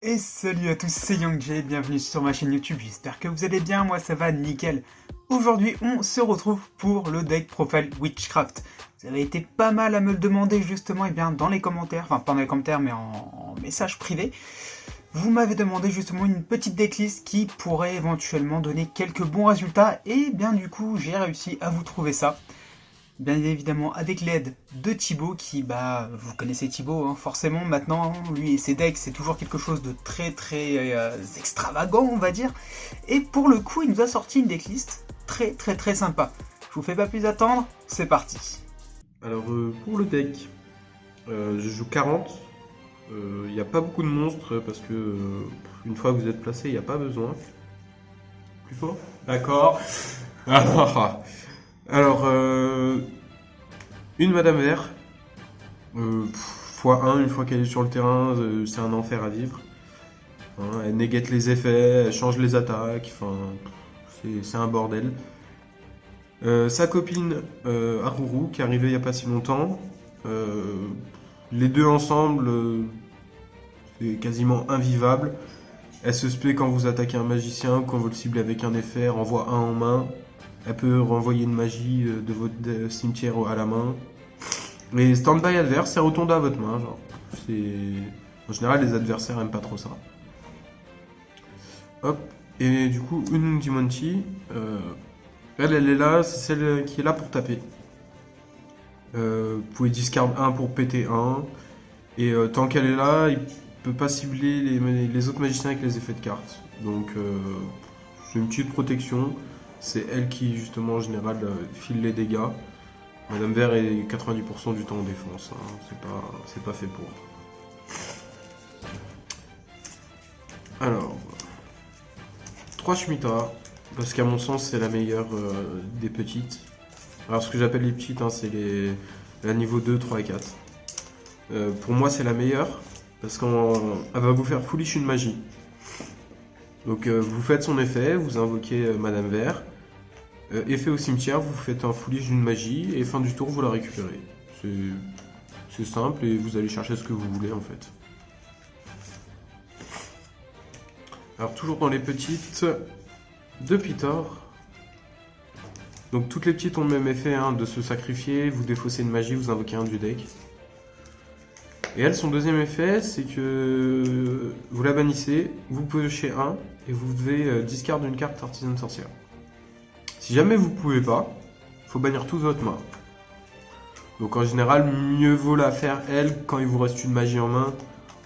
Et salut à tous, c'est YoungJ, bienvenue sur ma chaîne YouTube, j'espère que vous allez bien, moi ça va nickel. Aujourd'hui on se retrouve pour le deck Profile Witchcraft. Vous avez été pas mal à me le demander justement et bien dans les commentaires, enfin pas dans les commentaires mais en message privé. Vous m'avez demandé justement une petite decklist qui pourrait éventuellement donner quelques bons résultats et bien du coup j'ai réussi à vous trouver ça. Bien évidemment avec l'aide de Thibaut qui, vous connaissez Thibaut hein, forcément maintenant, lui et ses decks c'est toujours quelque chose de très extravagant on va dire. Et pour le coup il nous a sorti une decklist très sympa. Je vous fais pas plus attendre, c'est parti. Alors pour le deck, je joue 40. Il n'y a pas beaucoup de monstres parce que une fois que vous êtes placé, il n'y a pas besoin. Plus fort. D'accord. Alors, une Madame Vert, x1, une fois qu'elle est sur le terrain, c'est un enfer à vivre. Hein, elle négate les effets, elle change les attaques, enfin, c'est un bordel. Sa copine Aruru, qui est arrivée il n'y a pas si longtemps. Les deux ensemble, c'est quasiment invivable. Elle se spé quand vous attaquez un magicien ou quand vous le ciblez avec un effet, renvoie un en main. Elle peut renvoyer une magie de votre cimetière à la main. Les stand-by adverses, c'est retourne à votre main. Genre. En général, les adversaires aiment pas trop ça. Hop. Et du coup, une Dimonti, elle est là, c'est celle qui est là pour taper. Vous pouvez discard 1 pour péter 1. Et tant qu'elle est là, il peut pas cibler les autres magiciens avec les effets de cartes. Donc c'est une petite protection. C'est elle qui justement en général file les dégâts. Madame Vert est 90% du temps en défense. Hein. C'est pas fait pour. Alors, 3 Shemitah, parce qu'à mon sens c'est la meilleure des petites. Alors ce que j'appelle les petites, hein, c'est la niveau 2, 3 et 4. Pour moi, c'est la meilleure parce qu'elle va vous faire foolish une magie. Donc, vous faites son effet, vous invoquez Madame Vert. Effet au cimetière, vous faites un foolish d'une magie et fin du tour, vous la récupérez. C'est simple et vous allez chercher ce que vous voulez en fait. Alors, toujours dans les petites, de Pitor. Donc, toutes les petites ont le même effet hein, de se sacrifier, vous défaussez une magie, vous invoquez un du deck. Et elle, son deuxième effet, c'est que vous la bannissez, vous pochez 1 et vous devez discard une carte artisane sorcière. Si jamais vous pouvez pas, il faut bannir toute votre main. Donc en général, mieux vaut la faire elle quand il vous reste une magie en main.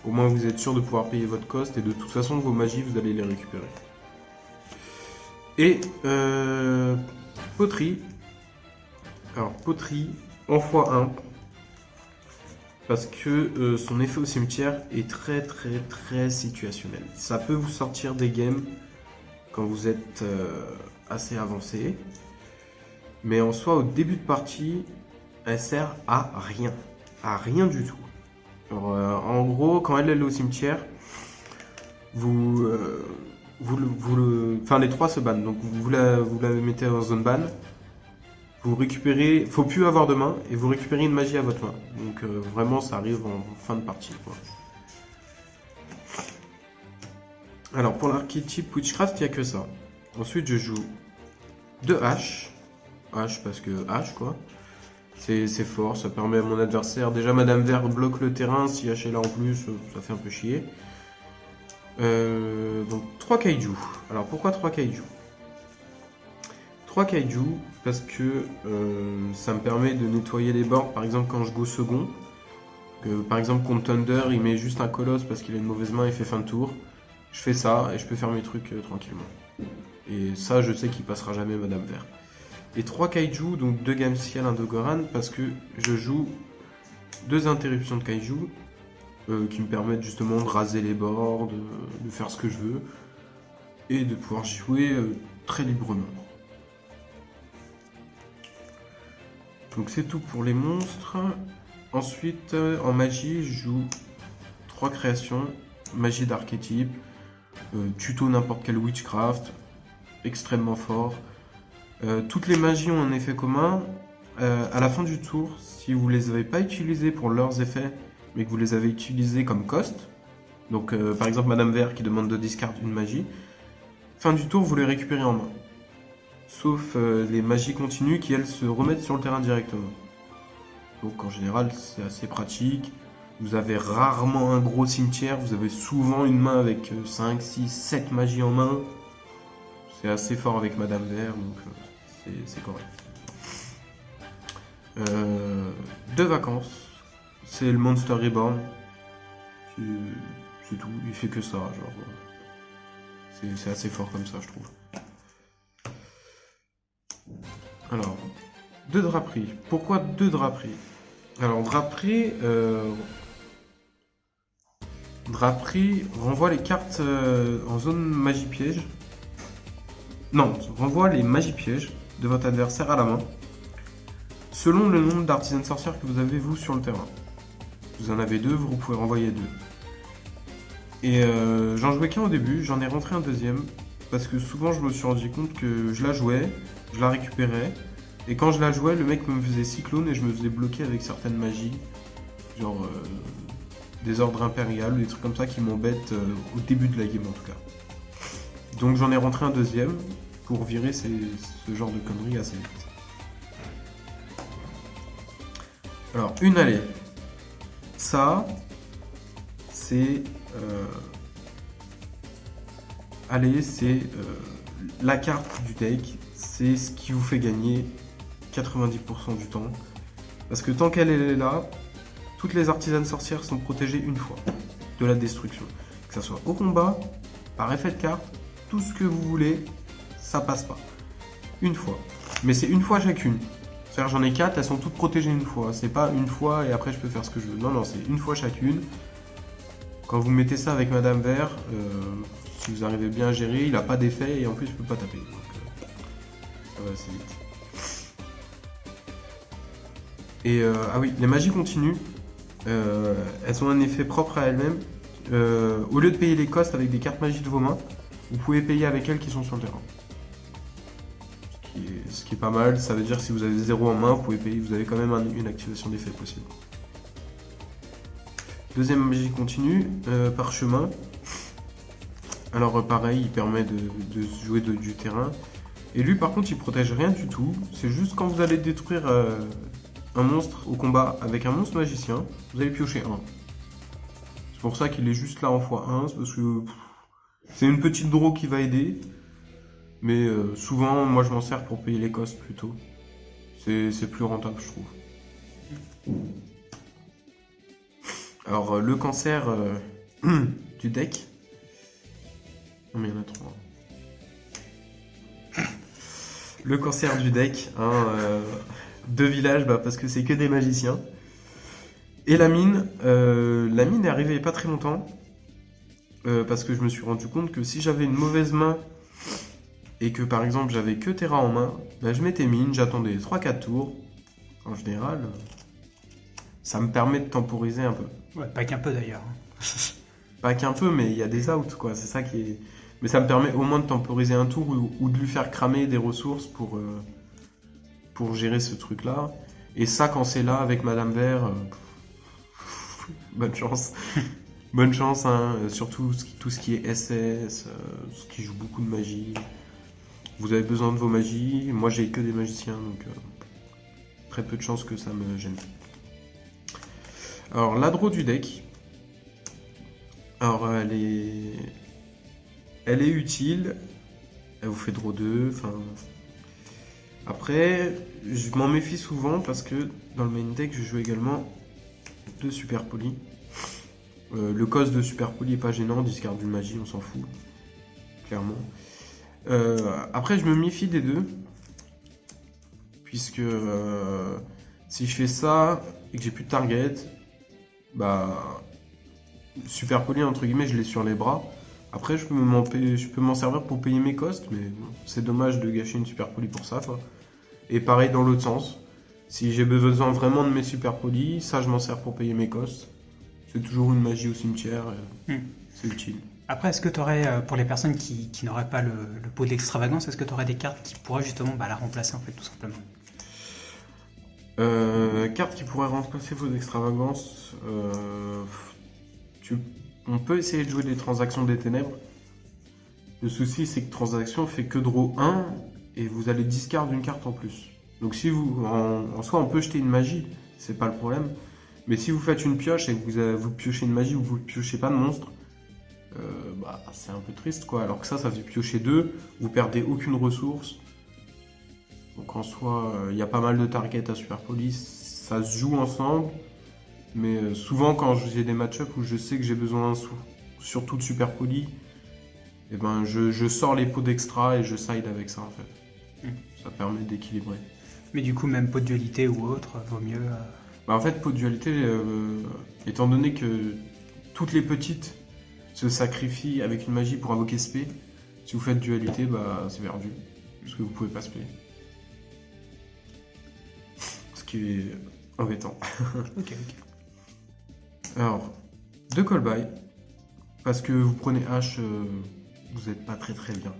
Au moins vous êtes sûr de pouvoir payer votre cost et de toute façon vos magies vous allez les récupérer. Et poterie. Alors poterie en x1. Parce que son effet au cimetière est très situationnel. Ça peut vous sortir des games quand vous êtes assez avancé. Mais en soi, au début de partie, elle sert à rien. À rien du tout. Alors, en gros, quand elle est au cimetière, enfin les trois se bannent. Donc vous la mettez en zone ban. Vous récupérez, faut plus avoir de main, et vous récupérez une magie à votre main. Donc vraiment, ça arrive en fin de partie. Quoi. Alors pour l'archétype Witchcraft, il n'y a que ça. Ensuite, je joue 2 H. H parce que H, quoi. C'est fort, ça permet à mon adversaire. Déjà, Madame Vert bloque le terrain, si H est là en plus, ça fait un peu chier. Donc 3 Kaiju. Alors pourquoi 3 Kaiju 3 Kaiju parce que ça me permet de nettoyer les boards, par exemple quand je go second. Par exemple contre Thunder, il met juste un colosse parce qu'il a une mauvaise main, il fait fin de tour. Je fais ça et je peux faire mes trucs tranquillement. Et ça, je sais qu'il passera jamais Madame Vert. Et 3 Kaiju, donc 2 Gameciel, 1 Dogoran, parce que je joue 2 interruptions de Kaiju qui me permettent justement de raser les boards, de faire ce que je veux et de pouvoir jouer très librement. Donc c'est tout pour les monstres. Ensuite, en magie, je joue 3 créations. Magie d'archétype, tuto n'importe quel witchcraft, extrêmement fort. Toutes les magies ont un effet commun. À la fin du tour, si vous ne les avez pas utilisées pour leurs effets, mais que vous les avez utilisées comme cost, Donc par exemple Madame Vert qui demande de discard une magie. Fin du tour, vous les récupérez en main. Sauf les magies continues qui elles se remettent sur le terrain directement. Donc en général c'est assez pratique. Vous avez rarement un gros cimetière, vous avez souvent une main avec 5, 6, 7 magies en main. C'est assez fort avec Madame Vert, donc c'est correct. De vacances, c'est le Monster Reborn. C'est tout, il fait que ça, genre. C'est assez fort comme ça, je trouve. Alors, 2 draperies. Pourquoi 2 draperies? Alors, draperie renvoie les cartes en zone magie piège. Non, renvoie les magies pièges de votre adversaire à la main, selon le nombre d'artisans sorcières que vous avez vous sur le terrain. Vous en avez 2, vous pouvez renvoyer 2. Et j'en jouais qu'un au début, j'en ai rentré un deuxième, parce que souvent je me suis rendu compte que je la jouais, je la récupérais, et quand je la jouais, le mec me faisait cyclone et je me faisais bloquer avec certaines magies, genre des ordres impériales ou des trucs comme ça qui m'embêtent au début de la game en tout cas. Donc j'en ai rentré un deuxième pour virer ce genre de conneries assez vite. Alors, une allée. Ça, c'est... la carte du deck. C'est ce qui vous fait gagner 90% du temps. Parce que tant qu'elle est là, toutes les artisanes sorcières sont protégées une fois de la destruction. Que ça soit au combat, par effet de carte, tout ce que vous voulez, ça passe pas. Une fois. Mais c'est une fois chacune. C'est-à-dire j'en ai 4, elles sont toutes protégées une fois. C'est pas une fois et après je peux faire ce que je veux. Non, non, c'est une fois chacune. Quand vous mettez ça avec Madame Vert, si vous arrivez bien à gérer, il a pas d'effet et en plus je peux pas taper. Donc ça va assez vite. Et ah oui, les magies continues, elles ont un effet propre à elles-mêmes. Au lieu de payer les costs avec des cartes magiques de vos mains, vous pouvez payer avec elles qui sont sur le terrain. Ce qui est pas mal, ça veut dire que si vous avez 0 en main, vous pouvez payer, vous avez quand même une activation d'effet possible. Deuxième magie continue, parchemin. Alors pareil, il permet de jouer du terrain. Et lui par contre il protège rien du tout, c'est juste quand vous allez détruire un monstre au combat avec un monstre magicien, vous allez piocher 1. C'est pour ça qu'il est juste là en x1, c'est parce que c'est une petite draw qui va aider. Mais souvent, moi je m'en sers pour payer les costs plutôt. C'est plus rentable, je trouve. Alors, le cancer du deck. Non, mais il y en a 3. Le cancer du deck. 2 villages, parce que c'est que des magiciens. Et la mine. La mine est arrivée il n'y a pas très longtemps. Parce que je me suis rendu compte que si j'avais une mauvaise main. Et que par exemple j'avais que Terra en main, je mettais mine, j'attendais 3-4 tours. En général, ça me permet de temporiser un peu. Ouais, pas qu'un peu d'ailleurs. Pas qu'un peu, mais il y a des outs quoi, c'est ça qui est... Mais ça me permet au moins de temporiser un tour ou de lui faire cramer des ressources pour gérer ce truc là. Et ça quand c'est là avec Madame Vert, bonne chance. Bonne chance, hein, surtout tout ce qui est SS, ce qui joue beaucoup de magie. Vous avez besoin de vos magies, moi j'ai que des magiciens, donc très peu de chances que ça me gêne. Alors la draw du deck, alors elle est utile, elle vous fait draw 2, enfin... Après, je m'en méfie souvent parce que dans le main deck je joue également 2 super polis. Le cost de super poli est pas gênant, discard d'une magie, on s'en fout, clairement. Après, je me méfie des deux, puisque si je fais ça et que j'ai plus de target, super poli entre guillemets, je l'ai sur les bras. Après, je peux m'en servir pour payer mes costs, mais bon, c'est dommage de gâcher une super poli pour ça, quoi. Et pareil dans l'autre sens, si j'ai besoin vraiment de mes super polis, ça je m'en sers pour payer mes costs. C'est toujours une magie au cimetière, c'est utile. Après, est-ce que tu aurais, pour les personnes qui n'auraient pas le pot d'extravagance, est-ce que tu aurais des cartes qui pourraient justement la remplacer en fait tout simplement? Cartes qui pourraient remplacer vos extravagances, on peut essayer de jouer des transactions des ténèbres. Le souci, c'est que transaction fait que draw 1 et vous allez discard une carte en plus. Donc si vous, en soi, on peut jeter une magie, c'est pas le problème. Mais si vous faites une pioche et que vous piochez une magie ou vous piochez pas de monstre, c'est un peu triste quoi. Alors que ça fait piocher 2, vous perdez aucune ressource. Donc en soi, il y a pas mal de targets à Super Police, ça se joue ensemble. Mais souvent quand j'ai des match-up où je sais que j'ai besoin surtout de Super Poli, et ben je sors les pots d'extra et je side avec ça en fait. Ça permet d'équilibrer. Mais du coup, même pot de dualité ou autre, vaut mieux... En fait, pot de dualité, étant donné que toutes les petites se sacrifient avec une magie pour invoquer spé, si vous faites dualité, c'est perdu. Parce que vous pouvez pas spé. Ce qui est embêtant. Ok. Alors, 2 call-by. Parce que vous prenez H, vous n'êtes pas très très bien.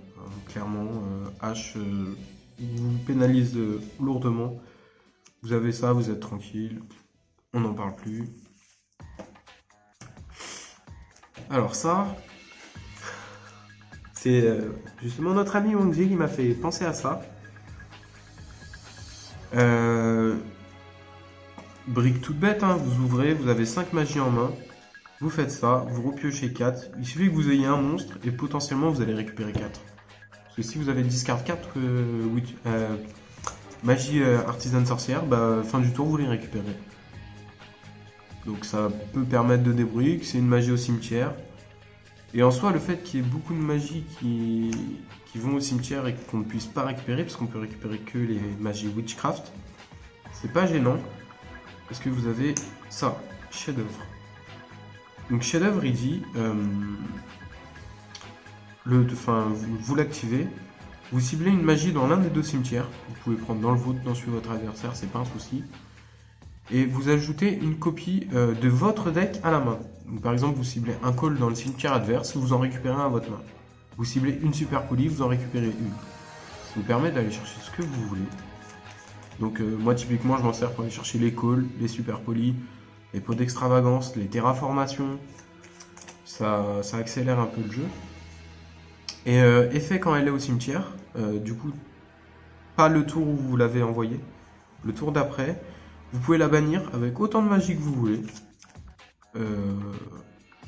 Clairement, H vous pénalise lourdement. Vous avez ça, vous êtes tranquille. On n'en parle plus. Alors ça, c'est justement notre ami Wangji qui m'a fait penser à ça. Brique toute bête, hein, vous ouvrez, vous avez 5 magies en main. Vous faites ça, vous repiochez 4. Il suffit que vous ayez un monstre et potentiellement vous allez récupérer 4. Parce que si vous avez discard 4 magie artisane sorcière, fin du tour vous les récupérez. Donc ça peut permettre de débrouiller, c'est une magie au cimetière. Et en soi, le fait qu'il y ait beaucoup de magies qui vont au cimetière et qu'on ne puisse pas récupérer, parce qu'on peut récupérer que les magies witchcraft, c'est pas gênant. Parce que vous avez ça, chef-d'œuvre. Donc chef-d'œuvre, il dit, vous l'activez, vous ciblez une magie dans l'un des 2 cimetières, vous pouvez prendre dans le vôtre, dans celui de votre adversaire, c'est pas un souci. Et vous ajoutez une copie de votre deck à la main. Donc, par exemple, vous ciblez un call dans le cimetière adverse, vous en récupérez un à votre main. Vous ciblez une super poli, vous en récupérez une. Ça vous permet d'aller chercher ce que vous voulez. Donc moi typiquement je m'en sers pour aller chercher les calls, les super polis, les pots d'extravagance, les terraformations. Ça accélère un peu le jeu. Et effet quand elle est au cimetière, du coup, pas le tour où vous l'avez envoyé, le tour d'après, vous pouvez la bannir avec autant de magie que vous voulez.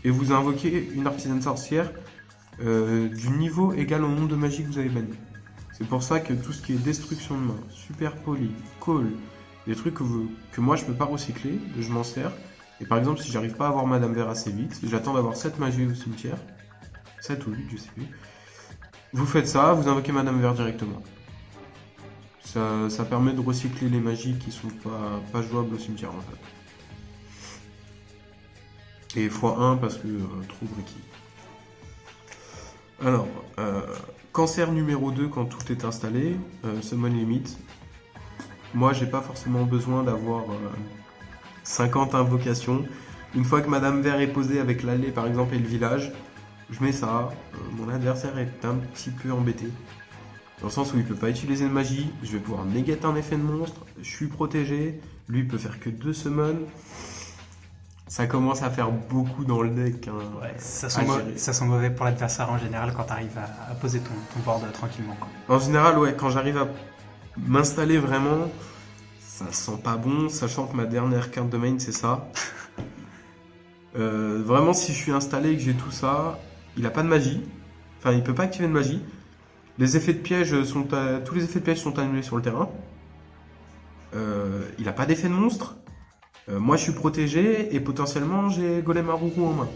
Et vous invoquez une artisane sorcière du niveau égal au nombre de magies que vous avez banni. C'est pour ça que tout ce qui est destruction de main, super poli, call, des trucs que moi je peux pas recycler, je m'en sers. Et par exemple, si j'arrive pas à avoir Madame Vert assez vite, j'attends d'avoir 7 magies au cimetière, 7 ou 8, je sais plus. Vous faites ça, vous invoquez Madame Vert directement. Ça permet de recycler les magies qui sont pas jouables au cimetière en fait. Et x1 parce que trop bricky. Alors, cancer numéro 2 quand tout est installé, summon limit. Moi j'ai pas forcément besoin d'avoir 50 invocations. Une fois que Madame Vert est posée avec l'allée par exemple et le village, je mets ça. Mon adversaire est un petit peu embêté. Dans le sens où il peut pas utiliser de magie, je vais pouvoir négater un effet de monstre, je suis protégé, lui il peut faire que 2 summons. Ça commence à faire beaucoup dans le deck. Hein, ouais, ça sent mauvais pour l'adversaire en général quand tu arrives à poser ton board tranquillement. Quoi. En général, ouais, quand j'arrive à m'installer vraiment, ça sent pas bon, sachant que ma dernière carte de main c'est ça. Vraiment, si je suis installé et que j'ai tout ça, il a pas de magie. Enfin, il peut pas activer de magie. Les effets de piège tous les effets de piège sont annulés sur le terrain. Il a pas d'effet de monstre. Moi je suis protégé et potentiellement j'ai Golem Aruru en main.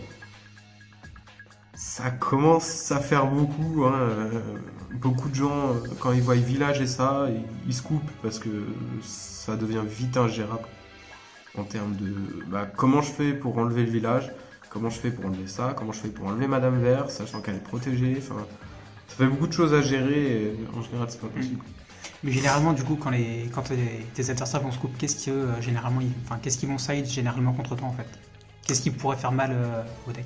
Ça commence à faire beaucoup. Hein. Beaucoup de gens, quand ils voient le village et ça, ils se coupent parce que ça devient vite ingérable. En termes de comment je fais pour enlever le village, comment je fais pour enlever ça, comment je fais pour enlever Madame Vert, sachant qu'elle est protégée. Enfin, ça fait beaucoup de choses à gérer et en général c'est pas possible. Mais généralement, du coup, quand tes adversaires vont se couper, qu'est-ce qu'ils vont side généralement contre toi en fait? Qu'est-ce qui pourrait faire mal au deck?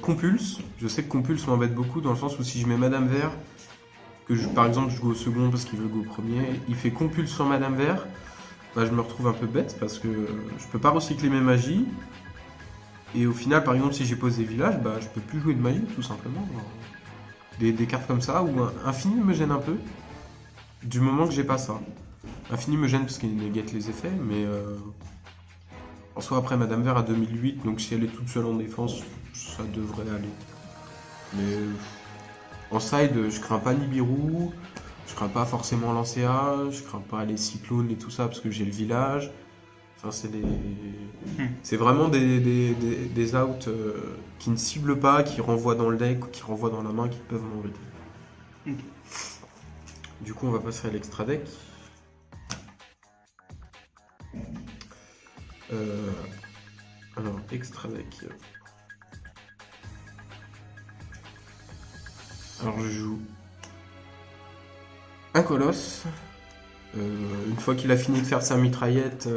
Compulse. Je sais que Compulse m'embête beaucoup dans le sens où si je mets Madame Vert, par exemple je joue au second parce qu'il veut go au premier, il fait Compulse sur Madame Vert, je me retrouve un peu bête parce que je peux pas recycler mes magies. Et au final, par exemple, si j'ai posé village, bah je peux plus jouer de magie, tout simplement. Des cartes comme ça, ou Infini me gêne un peu, du moment que j'ai pas ça. Infini me gêne parce qu'il négate les effets, mais en soi, après, Madame Vert a 2008, donc si elle est toute seule en défense, ça devrait aller. Mais en side, je crains pas Nibiru, je crains pas forcément Lancea, je crains pas les cyclones et tout ça parce que j'ai le village. Enfin, c'est vraiment des outs qui ne ciblent pas, qui renvoient dans le deck, qui renvoient dans la main, qui peuvent m'embêter. Ok. Du coup, on va passer à l'extra deck. Alors, extra deck. Alors, je joue un colosse. Une fois qu'il a fini de faire sa mitraillette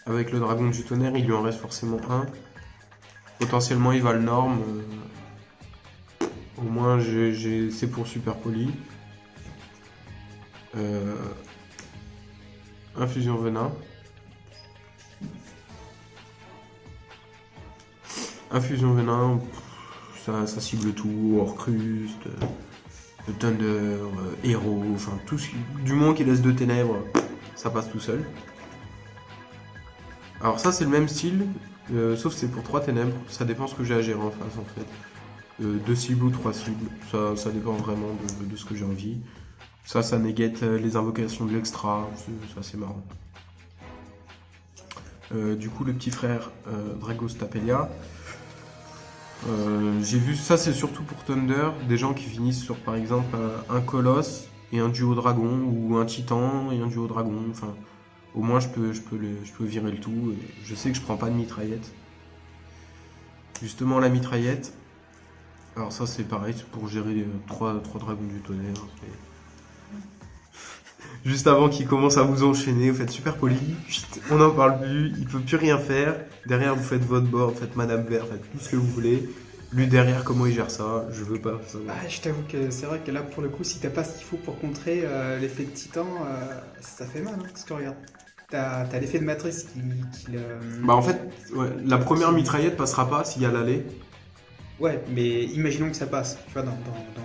avec le dragon du tonnerre, il lui en reste forcément un. Potentiellement, il va le norme. Au moins, c'est pour super poli. Infusion venin. Infusion venin, ça cible tout, Orcrust, Thunder, héros, enfin tout du moment qui laisse de ténèbres, ça passe tout seul. Alors ça c'est le même style, sauf c'est pour 3 ténèbres, ça dépend ce que j'ai à gérer en face en fait. 2 cibles ou 3 cibles, ça dépend vraiment de ce que j'ai envie. Ça négate les invocations de l'extra, c'est assez marrant. Du coup le petit frère Dragos Tapelia. J'ai vu ça, c'est surtout pour Thunder, des gens qui finissent sur par exemple un colosse et un duo dragon, ou un titan et un duo dragon. Enfin, au moins je peux virer le tout. Et je sais que je prends pas de mitraillette. Justement la mitraillette. Alors ça c'est pareil, c'est pour gérer les 3 dragons du tonnerre. Juste avant qu'il commence à vous enchaîner, vous faites super poli, on n'en parle plus, il peut plus rien faire. Derrière, vous faites votre board, faites Madame Vert, faites tout ce que vous voulez. Lui derrière, comment il gère ça, je veux pas savoir. Je t'avoue que c'est vrai que là, pour le coup, si t'as pas ce qu'il faut pour contrer l'effet de titan, ça fait mal. Hein, parce que regarde, t'as l'effet de matrice qui le. Bah en fait, ouais, la première mitraillette passera pas s'il y a l'allée. Ouais, mais imaginons que ça passe. Tu vois, dans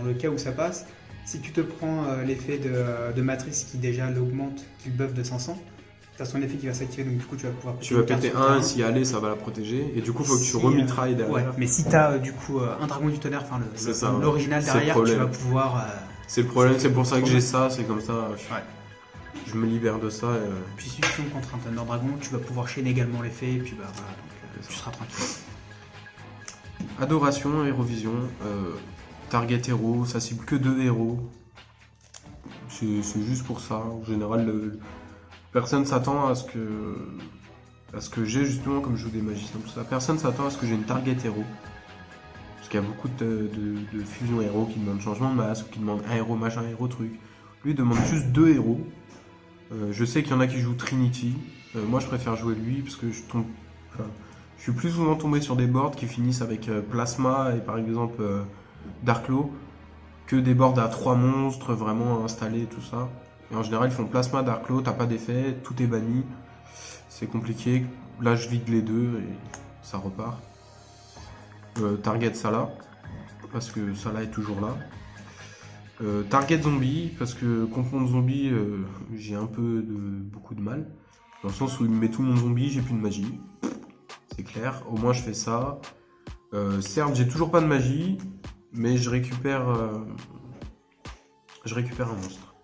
le cas où ça passe, si tu te prends l'effet de matrice qui déjà l'augmente, qui le buff de 500, t'as son effet qui va s'activer, donc du coup tu vas pouvoir Tu vas une carte péter sur le un, terrain. s'il y a allée, ça va la protéger. Et du coup, faut que tu Si, remitrailles derrière. Ouais, mais si t'as du coup un dragon du tonnerre, enfin C'est ça, ouais. l'original C'est le derrière, tu problème. vas pouvoir. C'est le problème, c'est pour ça que Ouais. j'ai ça, c'est comme ça. Ouais. Je me libère de ça. Puis si tu tombes contre un Thunder Dragon, tu vas pouvoir chaîner également l'effet, et puis bah voilà, donc tu seras tranquille. Adoration, Hérovision, target héros, ça cible que 2 héros. C'est juste pour ça. En général, personne s'attend à ce que j'ai justement, comme je joue des magiciens, tout ça. Personne s'attend à ce que j'ai une target héros. Parce qu'il y a beaucoup de fusions héros qui demandent changement de masque, ou qui demandent un héros machin, un héros truc. Lui il demande juste 2 héros. Je sais qu'il y en a qui jouent Trinity. Moi je préfère jouer lui parce que je suis plus souvent tombé sur des boards qui finissent avec Plasma et par exemple Darklo que des boards à 3 monstres vraiment installés et tout ça. Et en général ils font Plasma, Darklo, t'as pas d'effet, tout est banni. C'est compliqué. Là je vide les deux et ça repart. Target Salah parce que Salah est toujours là. Target zombie, parce que contre mon zombie, j'ai beaucoup de mal. Dans le sens où il me met tout mon zombie, j'ai plus de magie. C'est clair, au moins je fais ça. Certes, j'ai toujours pas de magie, mais je récupère un monstre.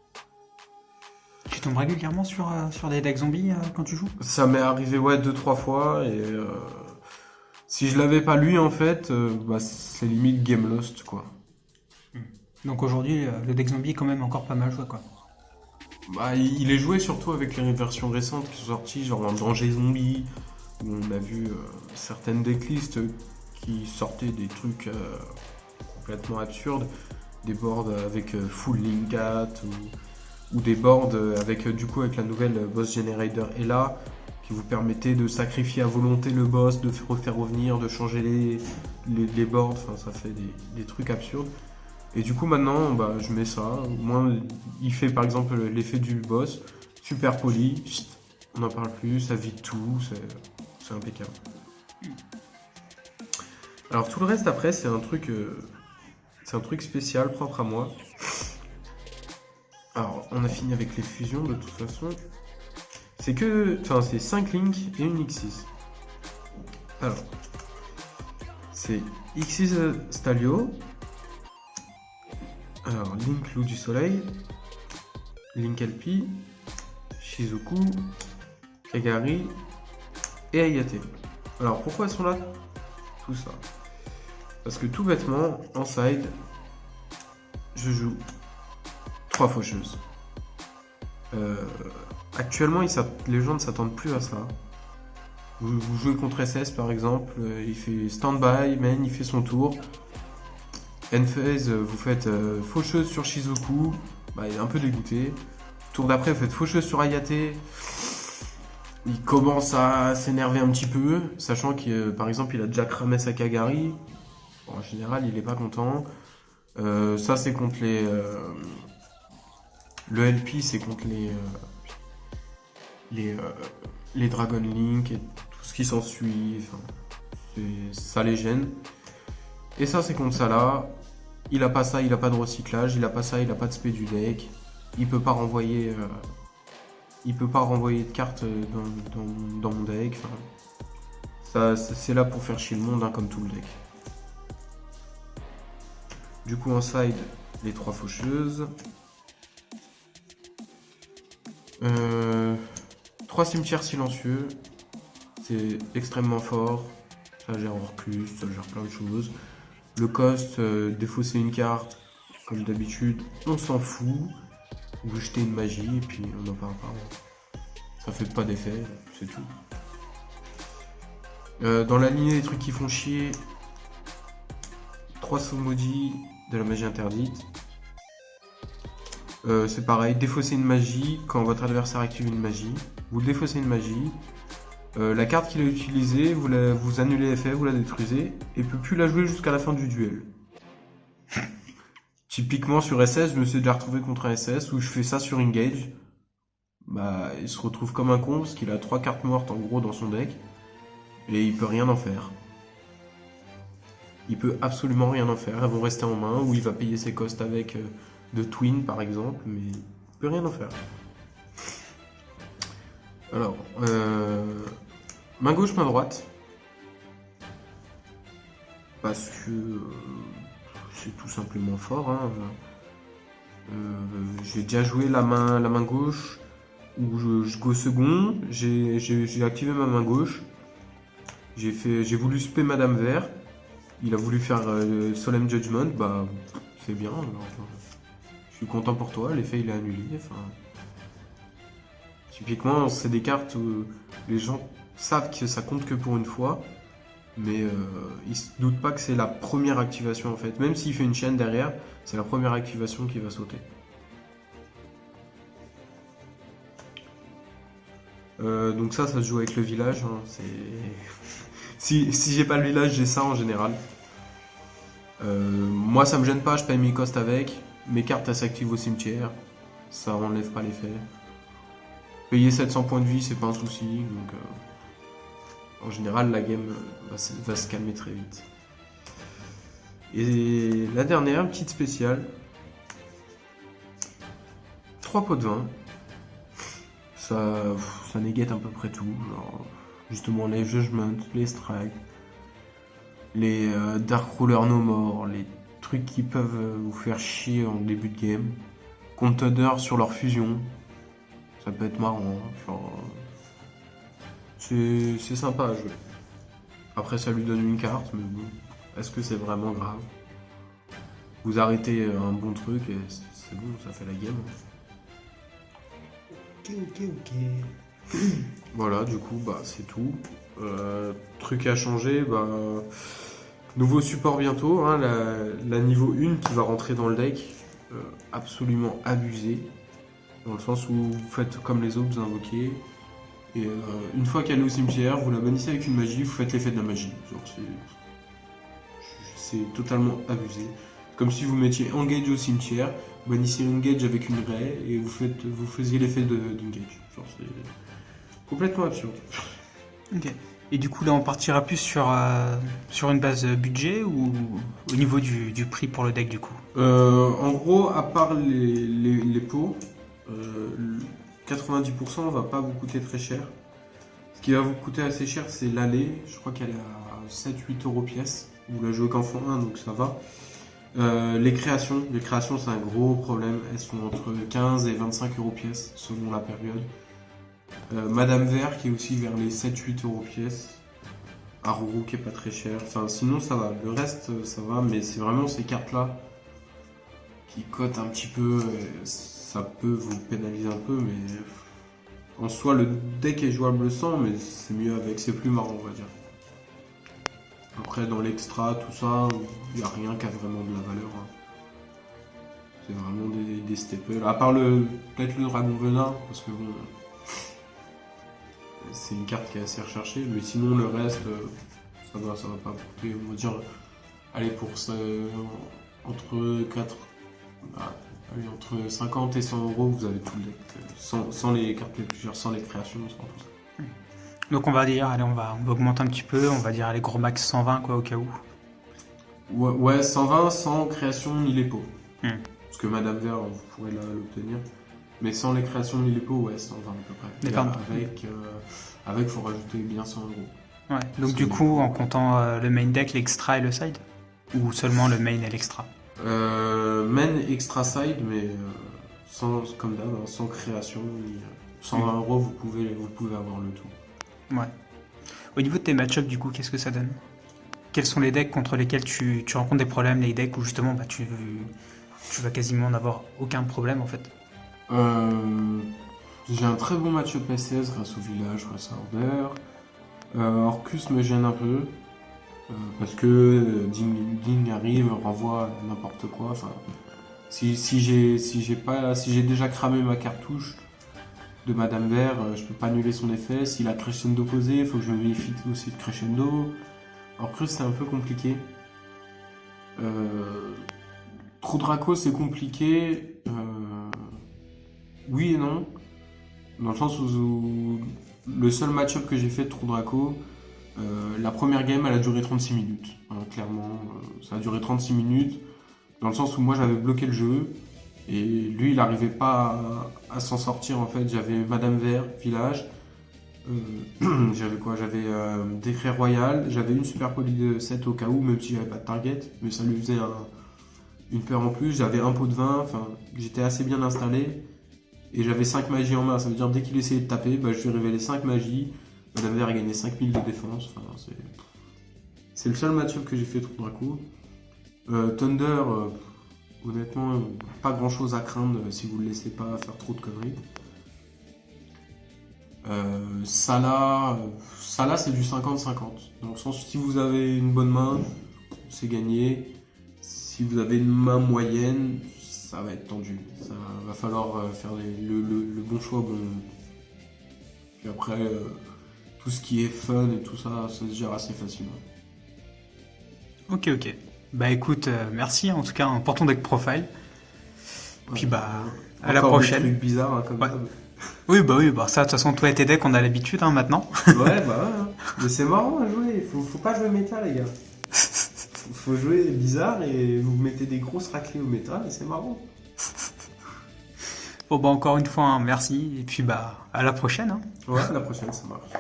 Tu tombes régulièrement sur des decks zombies quand tu joues? Ça m'est arrivé 2-3 fois, et si je l'avais pas lui en fait, c'est limite game lost quoi. Donc aujourd'hui, le deck zombie est quand même encore pas mal joué quoi. Il est joué surtout avec les versions récentes qui sont sorties, genre un danger zombie, où on a vu certaines decklists qui sortaient des trucs complètement absurdes, des boards avec full Linkat, ou des boards avec du coup avec la nouvelle boss generator Ella, qui vous permettait de sacrifier à volonté le boss, de refaire revenir, de changer les boards, enfin ça fait des trucs absurdes. Et du coup maintenant je mets ça, au moins il fait par exemple l'effet du boss, super poli, on n'en parle plus, ça vide tout, c'est impeccable. Alors tout le reste après, c'est un truc spécial, propre à moi. Alors, on a fini avec les fusions de toute façon. C'est 5 Link et une X6. Alors, c'est X6 Stalio. Alors, Link Loup du Soleil. Link LP. Shizuku. Kagari. Et Ayate. Alors, pourquoi elles sont là? Tout ça. Parce que tout bêtement, en side, je joue 3 faucheuses. Actuellement, les gens ne s'attendent plus à ça. Vous jouez contre SS par exemple, il fait stand-by, main, il fait son tour. End-phase, vous faites faucheuse sur Shizuku, bah, il est un peu dégoûté. Tour d'après, vous faites faucheuse sur Ayate. Il commence à s'énerver un petit peu, sachant que par exemple, il a déjà cramé sa Kagari. Bon, en général, il est pas content. Ça, c'est contre les. Le LP, c'est contre les Dragon Link et tout ce qui s'ensuit. Enfin, ça les gêne. Et ça, c'est contre ça là. Il a pas ça, il a pas de recyclage. Il a pas ça, il a pas de spé du deck. Il peut pas renvoyer. Il peut pas renvoyer de cartes dans mon deck. Enfin, c'est là pour faire chier le monde, hein, comme tout le deck. Du coup, en side, les 3 faucheuses. 3 cimetières silencieux. C'est extrêmement fort. Ça gère Orcus, ça gère plein de choses. Le cost, défausser une carte, comme d'habitude, on s'en fout. Vous jetez une magie et puis on en parle pas. Ça fait pas d'effet, c'est tout. Dans la lignée des trucs qui font chier, 3 sauts maudits de la magie interdite. C'est pareil, défausser une magie quand votre adversaire active une magie. Vous défaussez une magie. La carte qu'il a utilisée, vous annulez l'effet, vous la détruisez et peut plus la jouer jusqu'à la fin du duel. Typiquement sur SS, je me suis déjà retrouvé contre un SS où je fais ça sur Engage. Bah, il se retrouve comme un con parce qu'il a 3 cartes mortes en gros dans son deck et il peut rien en faire. Il peut absolument rien en faire. Elles vont rester en main ou il va payer ses costs avec de Twin par exemple, mais il peut rien en faire. Alors, main gauche, main droite. Parce que c'est tout simplement fort. Hein. J'ai déjà joué la main gauche où je go second. J'ai activé ma main gauche. J'ai voulu spé Madame Vert. Il a voulu faire Solemn Judgment. Bah, c'est bien. Alors, je suis content pour toi. L'effet il est annulé. Enfin, typiquement, c'est des cartes où les gens savent que ça compte que pour une fois, mais ils se doutent pas que c'est la première activation en fait. Même s'il fait une chaîne derrière, c'est la première activation qui va sauter. Donc ça se joue avec le village. Hein, si j'ai pas le village, j'ai ça en général. Moi, ça me gêne pas, je paye mes costs avec. Mes cartes, elles s'activent au cimetière. Ça enlève pas l'effet. Payer 700 points de vie, c'est pas un souci. Donc, en général, la game va se calmer très vite. Et la dernière, petite spéciale. 3 pots de vin. Ça négate à peu près tout. Genre, justement, les Judgment, les Strikes, les Dark Ruler No More, les trucs qui peuvent vous faire chier en début de game. Contre Thunder sur leur fusion. Ça peut être marrant. Genre, c'est sympa à jouer. Après, ça lui donne une carte, mais bon, est-ce que c'est vraiment grave? Vous arrêtez un bon truc et c'est bon, ça fait la game. Ok. Voilà, du coup, bah c'est tout. Truc à changer, bah nouveau support bientôt, hein, la niveau 1 qui va rentrer dans le deck, absolument abusé. Dans le sens où vous faites comme les autres, vous invoquez. Et une fois qu'elle est au cimetière, vous la bannissez avec une magie, vous faites l'effet de la magie. C'est totalement abusé. Comme si vous mettiez Engage au cimetière, bannissez Engage avec une raie et vous faisiez l'effet d'Engage. Genre c'est complètement absurde. Ok. Et du coup, là, on partira plus sur une base budget ou au niveau du prix pour le deck, du coup? En gros, à part les pots, 90% va pas vous coûter très cher. Ce qui va vous coûter assez cher, c'est l'allée. Je crois qu'elle est à 7-8 euros pièce. Vous la jouez qu'en font un, donc ça va. Les créations, c'est un gros problème. Elles sont entre 15 et 25 euros pièce selon la période. Madame Vert qui est aussi vers les 7-8 euros pièce. Aruru qui est pas très cher. Enfin, sinon ça va. Le reste ça va, mais c'est vraiment ces cartes-là qui cotent un petit peu. Ça peut vous pénaliser un peu, mais en soi le deck est jouable sans, mais c'est mieux avec. C'est plus marrant, on va dire. Après, dans l'extra, tout ça, il n'y a rien qui a vraiment de la valeur. Hein. C'est vraiment des staples. À part peut-être le dragon venin, parce que bon, c'est une carte qui est assez recherchée. Mais sinon, le reste, ça va pas coûter. On va dire, allez, pour ça, entre 4, allez, entre 50 et 100 euros, vous avez tout le deck. Sans les cartes les plus chères, sans les créations, sans tout ça. Donc on va dire, allez, on va augmenter un petit peu, on va dire, allez, gros max 120, quoi, au cas où. Ouais, 120 sans création ni les pots. Hmm. Parce que Madame Vert, vous pourrez l'obtenir. Mais sans les créations ni les pots, ouais, 120 à peu près. D'accord. Avec, faut rajouter bien 100 euros. Ouais. Donc du coup, en comptant le main deck, l'extra et le side? Ou seulement le main et l'extra? Main extra side, mais comme d'hab, hein, sans création. 120 euros, vous pouvez avoir le tout. Ouais. Au niveau de tes match-ups, du coup, qu'est-ce que ça donne? Quels sont les decks contre lesquels tu rencontres des problèmes, les decks où justement bah, tu vas quasiment n'avoir aucun problème en fait? J'ai un très bon match-up SCS grâce au village, grâce à Order. Orcus me gêne un peu. Parce que Ding arrive, renvoie n'importe quoi. Enfin, si j'ai déjà cramé ma cartouche de Madame Vert, je peux pas annuler son effet. S'il a Crescendo posé, il faut que je me méfie aussi de Crescendo. Orcus c'est un peu compliqué. Trou Draco c'est compliqué. Oui et non. Dans le sens où le seul match-up que j'ai fait de Trou Draco, la première game elle a duré 36 minutes. Hein, clairement, ça a duré 36 minutes. Dans le sens où moi j'avais bloqué le jeu. Et lui il n'arrivait pas à s'en sortir en fait. J'avais Madame Vert, village. J'avais quoi? J'avais Décret Royal. J'avais une super poly de 7 au cas où, même si j'avais pas de target. Mais ça lui faisait une paire en plus. J'avais un pot de vin. Enfin, j'étais assez bien installé. Et j'avais 5 magies en main. Ça veut dire dès qu'il essayait de taper, bah, je lui révélais 5 magies. Madame Vert a gagné 5000 de défense. Enfin, c'est le seul match-up que j'ai fait Trou Draco. Thunder, honnêtement, pas grand chose à craindre si vous le laissez pas faire trop de conneries. Salah c'est du 50-50. Dans le sens où si vous avez une bonne main, c'est gagné. Si vous avez une main moyenne, ça va être tendu. Ça va falloir faire le bon choix. Bon. Puis après, tout ce qui est fun et tout ça, ça se gère assez facilement. Ok. Bah écoute, merci en tout cas pour ton deck profile. Ouais. Puis bah à la Encore prochaine. Des trucs bizarres hein, comme Ouais. ça. Oui, bah ça de toute façon toi et tes decks on a l'habitude hein, maintenant. Ouais, bah ouais. Mais c'est marrant à jouer. Faut pas jouer méta, les gars. Faut jouer bizarre et vous mettez des grosses raclées au méta et c'est marrant. Bon bah encore une fois hein, merci et puis bah à la prochaine hein. Ouais, la prochaine ça marche.